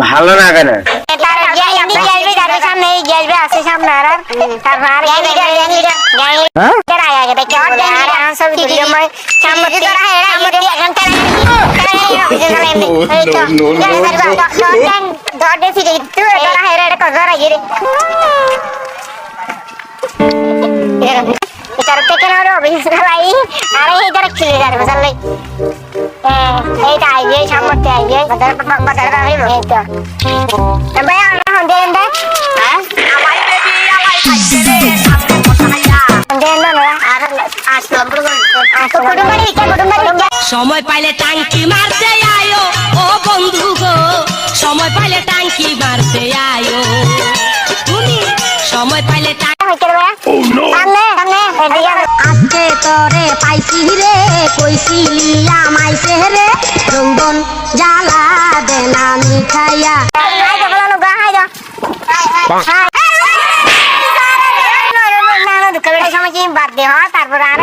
ভালো না কেন সামনে আছে সামনে আর সময় পাইলে টাঙ্কি মারতে আয়ো ও বন্ধু গো, সময় পাইলে টাঙ্কি মারতে আয়ো তুমি, সময় পাইলে আজকে তোরে পাইছি রে কইছিলি আমায় রে রঙ্গন জ্বালা দেনা মিঠাইয়া বাদ দে তারপর আর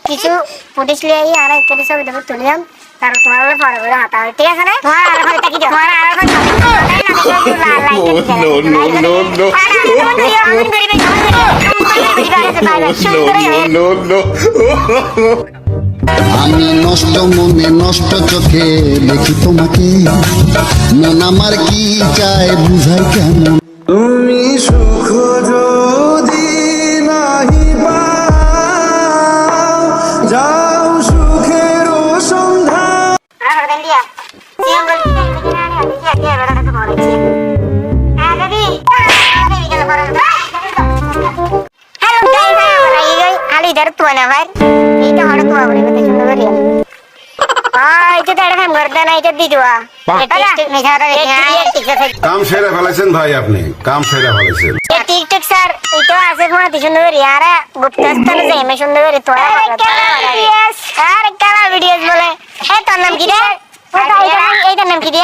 কিছু পুলিশ লিয়ে আর ছবি টবি তুলিলাম তারপর তোমার পরে হাতা ঠিক আছে না তোমার আর আমি নষ্ট মনে নষ্ট চোখে দেখি তোমাকে, মন আমার কি চায় বুঝাই কেমন। তুমি সুখ যদি নাহি পাও, যাও সুখের সন্ধান। কাম সেরে ফেলেছেন ভাই, আপনি কাম সেরে ফেলেছেন। টিকটক স্যার এটা আছে ফোনাতে সুন্দর করি আর গুপ্তস্থানে যাই আমি সুন্দর করি তোরা আর কালা ভিডিওস বলে এ তোর নাম কি রে এইটার নাম কি রে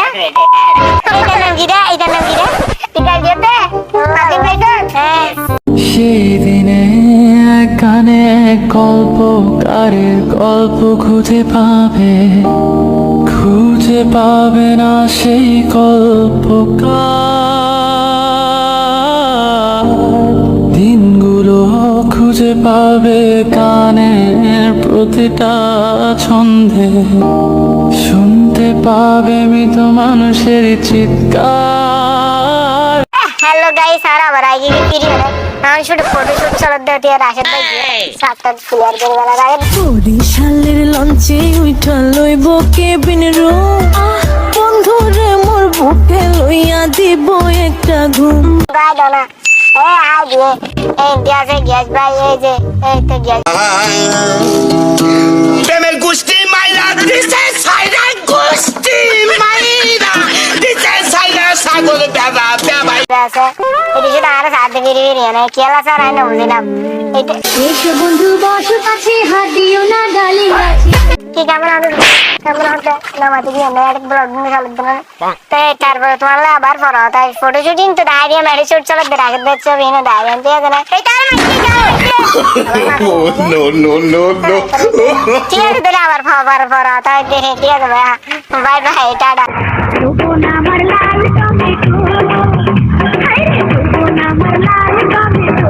এইটার নাম কি রে এইটার নাম কি রে টিকাই দিতে নাদিম ভাই তো সেদিনে কানে গল্পকারের গল্প খুঁজে পাবে না সেই গল্পকার, দিনগুলো খুঁজে পাবে কানের প্রতিটা ছন্দে, শুনতে পাবে মৃত মানুষের চিৎকার। হ্যালো গাইস আর আবার আই গিয়ে ভিডিও আমি শুধু ফটো শুট চলতে দিয়ে রাশেদ ভাই সাতটা ক্লিয়ার করে বলা যায় বরিশালের লঞ্চে উঠা লইব কেবিন রুম, বন্ধুরে মোর বুকে লইয়া দিব একটা ঘুম। গায় দানা এ আই দিয়ে এই দিয়াছে গ্যাস ভাই এই যে এই তো গ্যাস প্রেমের গোষ্ঠী মাইরা দিছে সাইরা গোষ্ঠী মাইরা দিছে সাইরা সাগর বেবা বেবা আছে এই যে আর সাথে বেরিয়ে না কেলা স্যার আই না বুঝলাম এইটা এসো বন্ধু বসো কাছে হাত দিও না গালি গাছি কি ক্যামেরা হতে নামাতে গিয়ে না এক ব্লগ নিয়ে চালু দেন তাই তারপর তোমার আবার পড়া তাই ফটো শুটিং তো ডায়রিয়া মেরে শুট চলে রাখতে দিচ্ছে বিনা ডায়রিয়া দিয়ে দেনা এই তার নো নো নো নো ঠিক আছে তাহলে আবার পড়া তাই দেখে ঠিক আছে বাই বাই টাটা রূপনা আমার লাল টমেটো হায় রে রূপনা আমার লাল টমেটো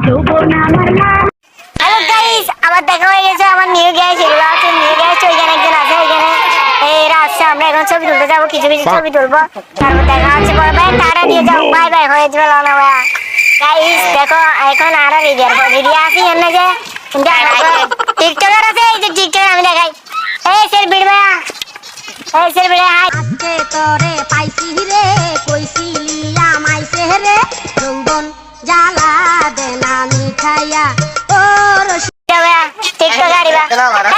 রূপনা আমার লাল। হ্যালো গাইস আবার দেখা হয়ে গেছে আমার নিউ গ্যাস এগুলো আছে নিউ গ্যাস ওইখানে একজন আছে ওইখানে এই রাস্তা আমরা এখন ছবি তুলতে যাবো কিছু ছবি তুলবো তারপর দেখা হচ্ছে পরে ভাই তারা দিয়ে যাও বাই বাই হয়ে যাবে না ভাইয়া গাইস দেখো এখন আর ভিডিও আসি এনে যে টিকটকার আছে এই যে টিকটক আমি দেখাই এই সেলফি ভাইয়া এই সেলফি হাই আজকে তোরে পাইছি রে কইছিলি আমায় রে রঙ্গন জ্বালা দেনা মিঠাইয়া ও রসিয়া টিকটকার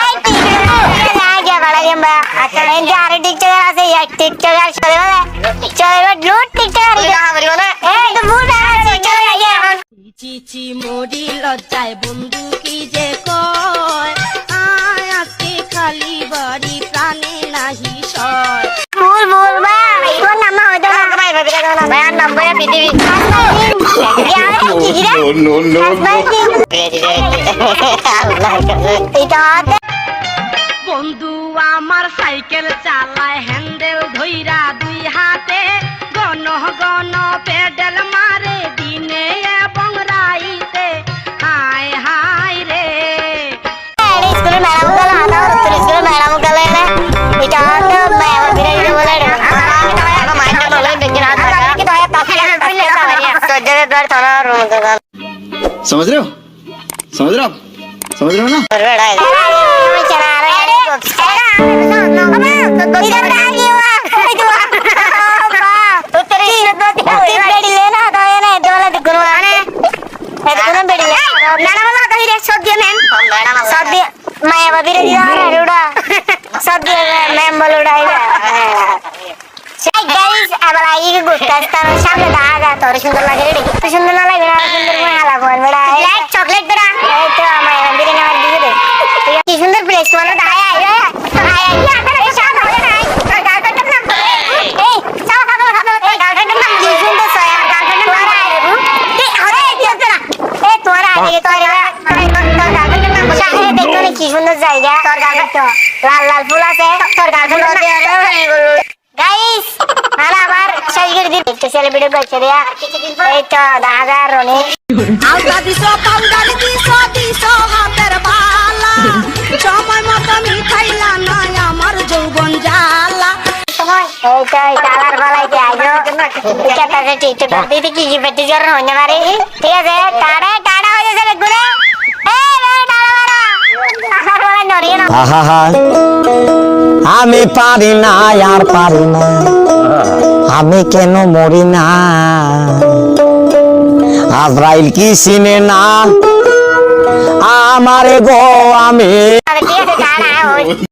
এই টিকটকার বাড়া গেমবা আচ্ছা এই যে আর টিকটকার আছে এই টিকটকার চলে লুট টিকটকার এই তো মুড আছে চলে এখন চিচি মরি লজ্জায় বন্ধু কি যে কয় আয় আজকে কিরা এটা বন্ধু আমার সাইকেল চালায় হ্যান্ডেল ধইরা দুই হাতে গণ গণ পেডেল মারে দিনে এবং রাইতে হায় হায় রে স্কুলের ম্যাডাম গেল আদা তোর স্কুলের ম্যাডাম গেল না এটা তো ম্যাডাম বিরে দিতে বলে রে আমার মাইন্ড বলে দেখি না কি তো এটা তাকে বললে তো জেরে দর থানা রুম গেল समझ रहे हो समझ रहे हो आप समझ रहे हो ना সামনে দেখা তোর সুন্দর লাগে রে সুন্দর না লাগে সুন্দর হালা ফোন বেড়া চকলেট বেড়া এই তো আমার বিরিয়ানি আমার দিয়ে দে কি সুন্দর প্লেস মানে দাঁড়ায় আয় আয় কি আগে সব হবে না তোর গার্লফ্রেন্ডের নাম এই সব খাবো এই গার্লফ্রেন্ডের নাম কি সুন্দর সয়া গার্লফ্রেন্ডের নাম আয় রে এই আরে কি হচ্ছে না এই তোর আগে তোর গার্লফ্রেন্ডের নাম বলে এই দেখো কি সুন্দর জায়গা তোর গার্লফ্রেন্ড লাল লাল ফুল আছে তোর গার্লফ্রেন্ড গাইস আর আবার সাইকেল দিয়ে একটা সেলিব্রিটি করছে দিয়া এই তো দাগা রনি আলতা দিছ পাউডার দিছ হাতের বালা সময় মতো মিঠাইলা না আমার যৌবন জ্বালা এই তো কালার বালাইতে আইলো এটা তাতে টিকটক দিতে কি বেটি জ্বর হইনে পারে ঠিক আছে টাড়া টাড়া হয়ে যাবে গুলো এই রে টাড়া মারা কালার বালাই নড়িয়ে না আমি পারি না আর পারি না আমি কেন মরি না আজরাইল কি চিনে না আমারে গো আমি ঠিক আছে টাড়া